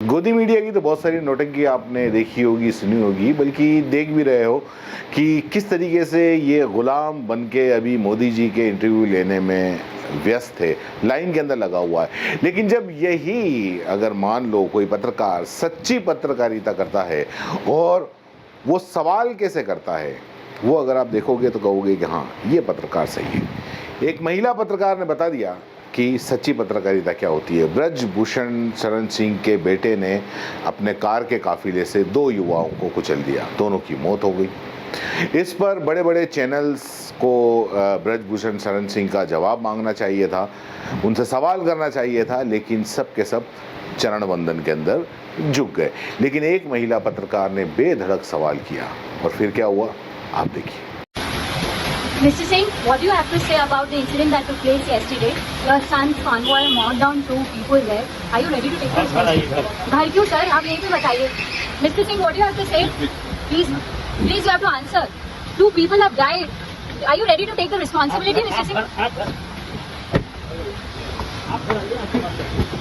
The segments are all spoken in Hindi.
गोदी मीडिया की तो बहुत सारी नौटंकी आपने देखी होगी, सुनी होगी, बल्कि देख भी रहे हो कि किस तरीके से ये गुलाम बन के अभी मोदी जी के इंटरव्यू लेने में व्यस्त है, लाइन के अंदर लगा हुआ है। लेकिन जब यही अगर मान लो कोई पत्रकार सच्ची पत्रकारिता करता है और वो सवाल कैसे करता है, वो अगर आप देखोगे तो कहोगे कि हाँ, ये पत्रकार सही है। एक महिला पत्रकार ने बता दिया कि सच्ची पत्रकारिता क्या होती है। ब्रजभूषण शरण सिंह के बेटे ने अपने कार के काफिले से 2 युवाओं को कुचल दिया, दोनों की मौत हो गई। इस पर बड़े बड़े चैनल्स को ब्रजभूषण शरण सिंह का जवाब मांगना चाहिए था, उनसे सवाल करना चाहिए था, लेकिन सब के सब चरण वंदन के अंदर झुक गए। लेकिन एक महिला पत्रकार ने बेधड़क सवाल किया और फिर क्या हुआ, आप देखिए। Mr. Singh, what do you have to say about the incident that took place yesterday? Your son's convoy mowed down 2 people there. Are you ready to take the responsibility? घर क्यों सर, आप यहीं पे बताइए. Mr. Singh, what do you have to say? Please, you have to answer. 2 people have died. Are you ready to take the responsibility, Mr. Singh?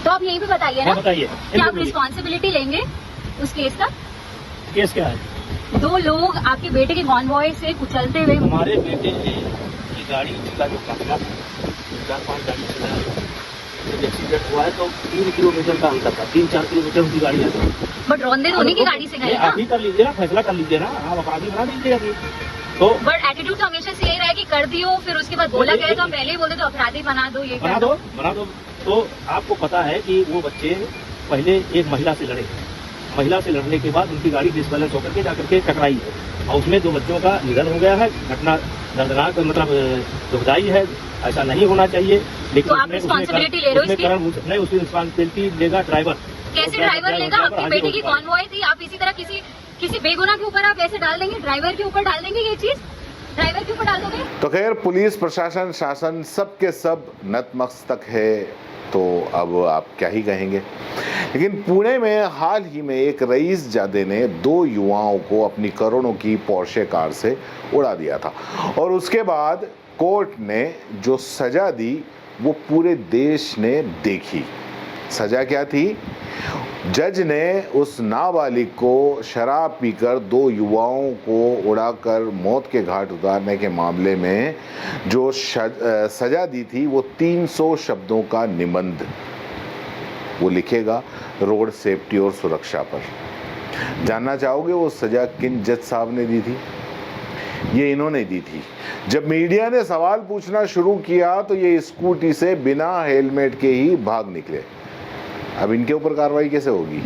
तो आप यहीं पे बताइए ना. बताइए. क्या आप रिस्पॉन्सिबिलिटी लेंगे उस केस का? केस क्या है? 2 लोग आपके बेटे के कॉन्वॉय से कुचलते हुए. हमारे बेटे की गाड़ी का जो काफिला 4-5 गाड़ी जब एक्सीडेंट हुआ है तो 3 किलोमीटर का अंतर था, 3-4 किलोमीटर उनकी गाड़ी है. बट रौंदे तो उन्हीं की गाड़ी से गए ना. अभी कर लीजिए ना, फैसला कर लीजिए ना, आप अपराधी बना दीजिए अभी. तो बट एटीट्यूड तो हमेशा से यही रहा है कि कर दियो, फिर उसके बाद बोला गया तो पहले ही बोलते तो अपराधी बना दो, ये बना दो. तो आपको पता है कि वो बच्चे पहले एक महिला से लड़े, महिला से लड़ने के बाद उनकी गाड़ी डिसबैलेंस होकर के जाकर के टकराई है और उसमें 2 बच्चों का निधन हो गया है. घटना दर्दनाक, मतलब दुखदायी है, ऐसा नहीं होना चाहिए. लेकिन तो आप रिस्पॉन्सिबिलिटी ले रहे हो इसकी? नहीं, उसकी रिस्पॉन्सिबिलिटी लेगा ड्राइवर. कैसे ड्राइवर लेगा? आपकी बेटी की कॉन्वॉय थी, आप इसी तरह किसी बेगुनाह के ऊपर आप ऐसे डाल देंगे, ड्राइवर के ऊपर डाल देंगे ये चीज? ड्राइवर के ऊपर डाल दोगे? तो खैर, पुलिस प्रशासन शासन सब के सब नतमस्तक है, तो अब आप क्या ही कहेंगे। लेकिन पुणे में हाल ही में एक रईस जादे ने 2 युवाओं को अपनी करोड़ों की पोर्शे कार से उड़ा दिया था और उसके बाद कोर्ट ने जो सजा दी वो पूरे देश ने देखी। सजा क्या थी? जज ने उस नाबालिग को शराब पीकर 2 युवाओं को उड़ाकर मौत के घाट उतारने के मामले में जो सजा दी थी वो 300 शब्दों का निबंध वो लिखेगा रोड सेफ्टी और सुरक्षा पर। जानना चाहोगे वो सजा किन जज साहब ने दी थी? ये इन्होंने दी थी। जब मीडिया ने सवाल पूछना शुरू किया तो ये स्कूटी से बिना हेलमेट के ही भाग निकले। अब इनके ऊपर कार्रवाई कैसे होगी?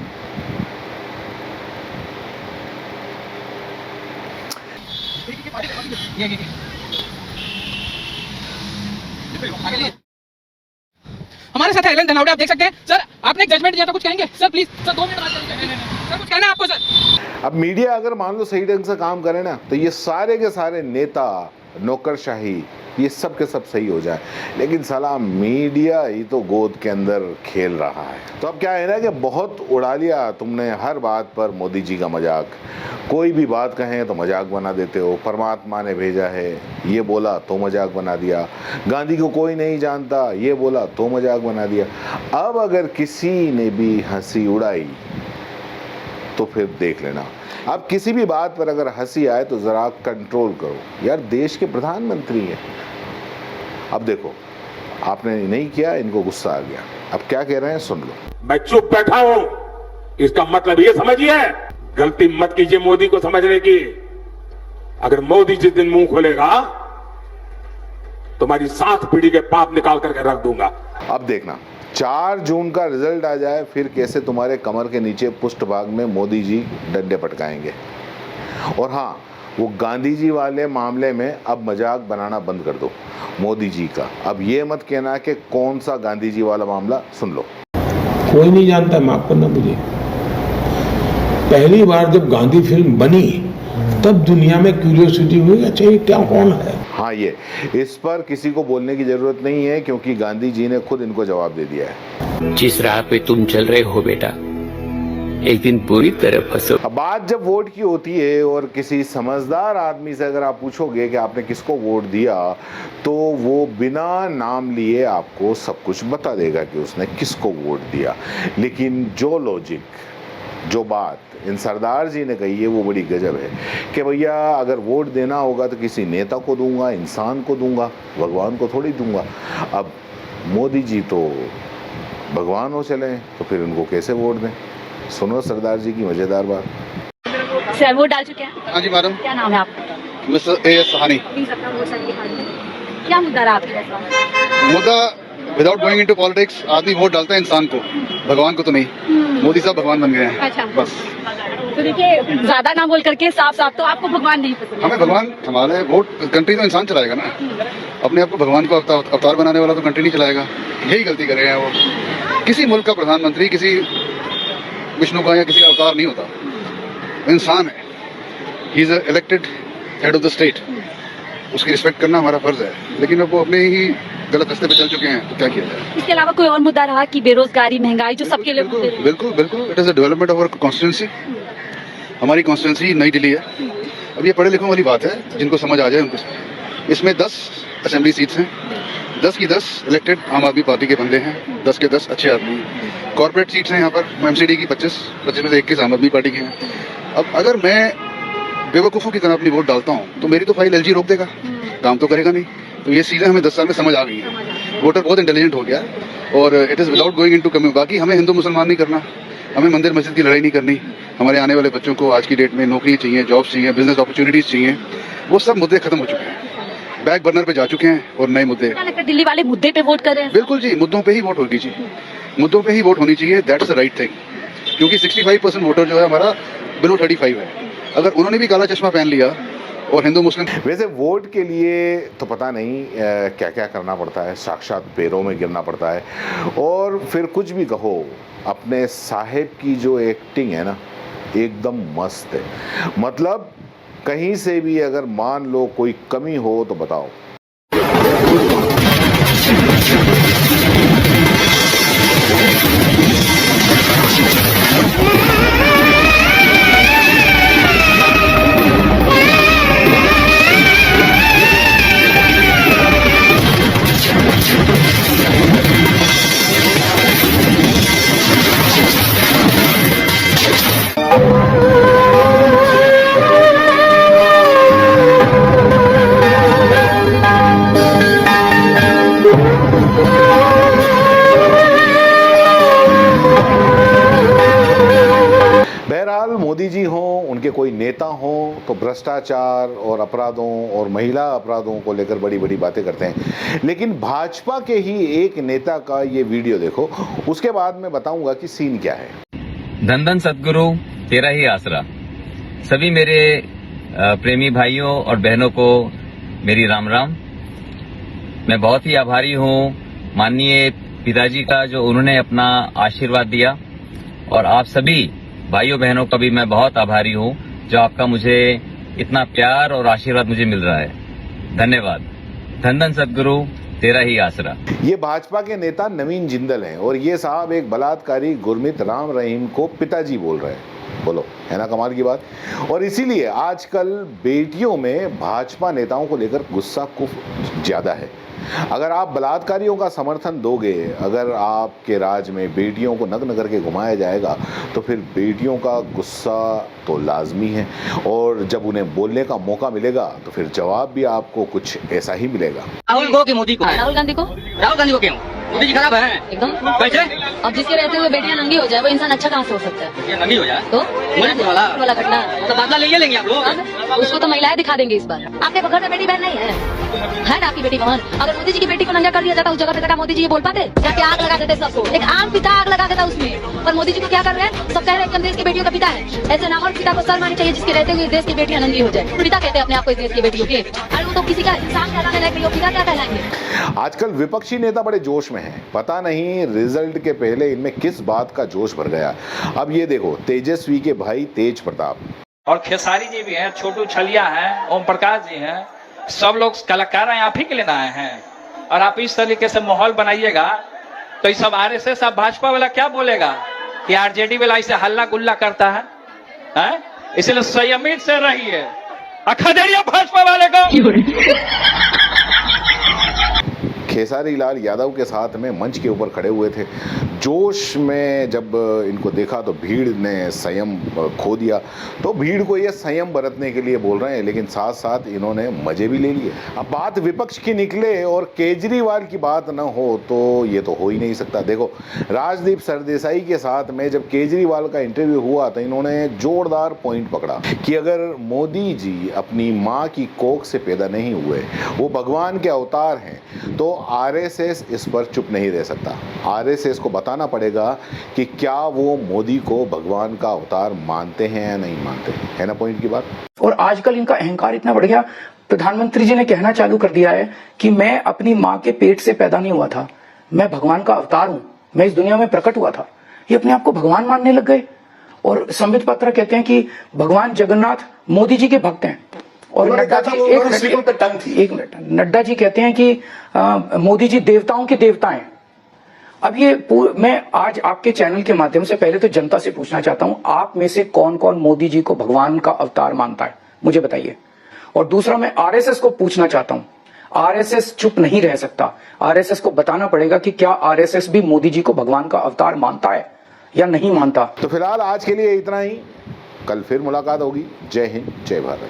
हमारे साथ है एलन धनावड़े, आप देख सकते हैं सर। आपने एक जजमेंट दिया था, कुछ कहेंगे सर? प्लीज सर, 2 मिनट बात करेंगे सर, कुछ कहना है आपको सर? अब मीडिया अगर मान लो सही ढंग से काम करे ना तो ये सारे के सारे नेता, नौकरशाही, ये सब के सब सही हो जाए। लेकिन साला मीडिया ही तो गोद के अंदर खेल रहा है। तो अब क्या है ना कि बहुत उड़ा लिया तुमने हर बात पर मोदी जी का मजाक। कोई भी बात कहें तो मजाक बना देते हो। परमात्मा ने भेजा है, ये बोला तो मजाक बना दिया। गांधी को कोई नहीं जानता, ये बोला तो मजाक बना दिया। अब अगर किसी ने भी हंसी उड़ाई तो फिर देख लेना। अब किसी भी बात पर अगर हंसी आए तो जरा कंट्रोल करो यार, देश के प्रधानमंत्री हैं। अब देखो, आपने नहीं किया, इनको गुस्सा आ गया। अब क्या कह रहे हैं सुन लो। मैं चुप बैठा हूं, इसका मतलब ये समझिए, गलती मत कीजिए मोदी को समझने की। अगर मोदी जिस दिन मुंह खोलेगा तुम्हारी 7 पीढ़ी के पाप निकाल करके रख दूंगा। अब देखना 4 जून का रिजल्ट आ जाए फिर कैसे तुम्हारे कमर के नीचे पुष्ट भाग में मोदी जी डंडे पटकाएंगे। और हाँ, वो गांधी जी वाले मामले में अब मजाक बनाना बंद कर दो मोदी जी का। अब ये मत कहना कि कौन सा गांधी जी वाला मामला, सुन लो। कोई नहीं जानता, माफ करना मुझे। पहली बार जब गांधी फिल्म बनी तब दुनिया में क्यूरियोसिटी हुई, अच्छा ये क्या, कौन है? हाँ, ये इस पर किसी को बोलने की जरूरत नहीं है क्योंकि गांधी जी ने खुद इनको जवाब दे दिया है। जिस राह पे तुम चल रहे हो बेटा, एक दिन पूरी तरह फंसो। अब बात जब वोट की होती है और किसी समझदार आदमी से अगर आप पूछोगे कि आपने किसको वोट दिया, तो वो बिना नाम लिए आपको सब कुछ बता देगा कि उसने किसको वोट दिया। लेकिन जो लॉजिक, जो बात इन सरदार जी ने कही है वो बड़ी गजब है कि भैया अगर वोट देना होगा तो किसी नेता को दूंगा, इंसान को दूंगा, भगवान को थोड़ी दूंगा। अब मोदी जी तो भगवान हो चले हैं, तो फिर उनको कैसे वोट दें? सुनो सरदार जी की मजेदार बात। सर वोट डाल चुके हैं? हाँ जी मैडम। क्या नाम है आपका? Mister A.S. सहानी। प्लीज अपना वोट सर दिखा दीजिए। क्या मुद्दा रहा आपके पास? मुद्दा विदाउट गोइंग इनटू पॉलिटिक्स, आदमी वोट डालता है इंसान को, भगवान को तो नहीं। मोदी साहब भगवान बन गए हैं। अच्छा। बस। तो देखिए, ज्यादा ना बोल करके साफ साफ तो आपको भगवान नहीं पसंद? हमें भगवान, हमारे वोट कंट्री तो इंसान चलाएगा ना, अपने आप को भगवान को अवतार बनाने वाला तो कंट्री नहीं चलाएगा। यही गलती कर रहे हैं वो। किसी मुल्क का प्रधानमंत्री किसी विष्णु का या किसी का अवतार नहीं होता, इंसान है। He is elected head of the state, उसकी रिस्पेक्ट करना हमारा फर्ज है। लेकिन अब वो अपने ही गलत रास्ते पे चल चुके हैं, तो क्या किया जाए। इसके अलावा कोई और मुद्दा रहा कि बेरोजगारी, महंगाई जो सबके लिए मुद्दे रहे? बिल्कुल बिल्कुल, it is a development of our constituency. हमारी कॉन्स्टिट्यूंसी नई दिल्ली है। अब ये पढ़े लिखों वाली बात है, जिनको समझ आ जाए उनको। इसमें 10 असेंबली सीट्स हैं, 10 की 10 इलेक्टेड आम आदमी पार्टी के बंदे हैं, 10 के 10 अच्छे आदमी हैं। कॉर्पोरेट सीट्स हैं यहाँ पर, MCD की 25 में से 21 आम आदमी पार्टी के हैं। अब अगर मैं बेवकूफ़ों की तरह अपनी वोट डालता हूँ तो मेरी तो फाइल LG रोक देगा, काम तो करेगा नहीं। तो ये चीज़ें हमें 10 साल में समझ आ गई है। वोटर बहुत इंटेलिजेंट हो गया और it is without going into community. बाकी हमें हिंदू मुसलमान नहीं करना, हमें मंदिर मस्जिद की लड़ाई नहीं करनी। हमारे आने वाले बच्चों को आज की डेट में नौकरी चाहिए, जॉब्स चाहिए, बिजनेस अपॉर्चुनिटीज चाहिए। वो सब मुद्दे खत्म हो चुके हैं, बैक बर्नर पे जा चुके हैं और नए मुद्दे। क्या लगता है दिल्ली वाले मुद्दे पे वोट कर रहे हैं? बिल्कुल जी, मुद्दों पे ही वोट होनी चाहिए, मुद्दों पे ही वोट होनी चाहिए। That's the right thing. क्योंकि 65% वोटर जो है हमारा बिलो 35 है। अगर उन्होंने भी काला चश्मा पहन लिया और हिंदू मुस्लिम। वैसे वोट के लिए तो पता नहीं क्या क्या करना पड़ता है, साक्षात पैरों में गिरना पड़ता है। और फिर कुछ भी कहो, अपने साहेब की जो एक्टिंग है ना, एकदम मस्त है। मतलब कहीं से भी अगर मान लो कोई कमी हो तो बताओ। बहरहाल मोदी जी हों, उनके कोई नेता हों, तो भ्रष्टाचार और अपराधों और महिला अपराधों को लेकर बड़ी बड़ी बातें करते हैं। लेकिन भाजपा के ही एक नेता का ये वीडियो देखो, उसके बाद मैं बताऊंगा कि सीन क्या है। धन धन सद्गुरु तेरा ही आसरा। सभी मेरे प्रेमी भाइयों और बहनों को मेरी राम राम। मैं बहुत ही आभारी हूँ माननीय पिताजी का, जो उन्होंने अपना आशीर्वाद दिया, और आप सभी भाइयों बहनों का भी मैं बहुत आभारी हूँ जो आपका मुझे इतना प्यार और आशीर्वाद मुझे मिल रहा है। धन्यवाद। धन धन सद्गुरु तेरा ही आसरा। ये भाजपा के नेता नवीन जिंदल हैं और ये साहब एक बलात्कारी गुरमीत राम रहीम को पिताजी बोल रहे हैं। बोलो, है ना कमाल की बात। और इसीलिए आजकल बेटियों में भाजपा नेताओं को लेकर गुस्सा कुछ ज्यादा है। अगर आप बलात्कारियों का समर्थन दोगे, अगर आपके राज में बेटियों को नग्न करके घुमाया जाएगा, तो फिर बेटियों का गुस्सा तो लाजमी है। और जब उन्हें बोलने का मौका मिलेगा तो फिर जवाब भी आपको कुछ ऐसा ही मिलेगा। राहुल को कि मोदी को? राहुल गांधी को? राहुल गांधी को क्यों? मोदी जी खराब है एकदम। कैसे? अब जिसके रहते हुए बेटियां नंगी हो जाए वो इंसान अच्छा कहाँ से हो सकता है? ये नंगी हो जाए तो वाला घटना तो बादला ले लेंगे आप लोग। उसको तो महिलाएं दिखा देंगे इस बार। आपके घर में बेटी बहन नहीं है ना आपकी बेटी बहन? अगर मोदी जी की बेटी को नंगा कर दिया जाता उस जगह पे, मोदी जी ये बोल पाते? जाके आग लगा देते सबको, एक आम पिता आग लगा देता उसमें। पर मोदी जी को क्या कर रहे हैं? सब कह रहे हैं कि हम देश की बेटियों का पिता है। ऐसे नाम और पिता को शर्म आनी चाहिए जिसके रहते हुए देश की बेटियां नंगी हो जाए। पिता कहते हैं अपने आप को इस देश की बेटियों के, अरे वो तो किसी का इंसान कहलाने लायक नहीं, पिता क्या कहलाएंगे? आजकल विपक्षी नेता बड़े जोश में हैं। पता नहीं रिजल्ट के पहले इनमें किस बात का जोश भर गया। अब ये देखो, तेजस्वी के भाई तेज प्रताप और खेसारी जी भी हैं, छोटू छलिया हैं, ओम प्रकाश जी हैं, सब लोग कलाकार हैं, आप ही के लिए आए हैं। और आप इस तरीके से माहौल बनाइएगा तो ये सब RSS आप भाजपा वाला क्या बोलेगा? कि आरजेडी वाला इसे हल्ला गुल्ला करता है, हैं? इसलिए संयमित से रहिए। खदेड़िए भाजपा वाले को। खेसारी लाल यादव के साथ में मंच के ऊपर खड़े हुए थे। जोश में जब इनको देखा तो भीड़ ने संयम खो दिया, तो भीड़ को ये संयम बरतने के लिए बोल रहे हैं, लेकिन साथ साथ इन्होंने मजे भी ले लिए। अब बात विपक्ष की निकले और केजरीवाल की बात ना हो तो ये तो हो ही नहीं सकता। देखो, राजदीप सरदेसाई के साथ में जब केजरीवाल का इंटरव्यू हुआ तो इन्होंने जोरदार पॉइंट पकड़ा कि अगर मोदी जी अपनी माँ की कोख से पैदा नहीं हुए, वो भगवान के अवतार हैं, तो आरएसएस इस पर चुप नहीं रह सकता। आरएसएस को बताना पड़ेगा कि क्या वो मोदी को भगवान का अवतार मानते हैं या नहीं मानते, है ना पॉइंट की बात। और आजकल इनका अहंकार इतना बढ़ गया, प्रधानमंत्री जी ने कहना चालू कर दिया है कि मैं अपनी माँ के पेट से पैदा नहीं हुआ था, मैं भगवान का अवतार हूं, मैं इस दुनिया में प्रकट हुआ था। ये अपने आप को भगवान मानने लग गए। और संबित पात्रा कहते हैं कि भगवान जगन्नाथ मोदी जी के भक्त हैं। और नड्डा जी, एक मिनट, नड्डा जी कहते हैं कि मोदी जी देवताओं के देवता हैं। अब ये मैं आज आपके चैनल के माध्यम से पहले तो जनता से पूछना चाहता हूं, आप में से कौन कौन मोदी जी को भगवान का अवतार मानता है, मुझे बताइए। और दूसरा, मैं आरएसएस को पूछना चाहता हूं, आरएसएस चुप नहीं रह सकता, आरएसएस को बताना पड़ेगा कि क्या आरएसएस भी मोदी जी को भगवान का अवतार मानता है या नहीं मानता। तो फिलहाल आज के लिए इतना ही, कल फिर मुलाकात होगी। जय हिंद, जय भारत।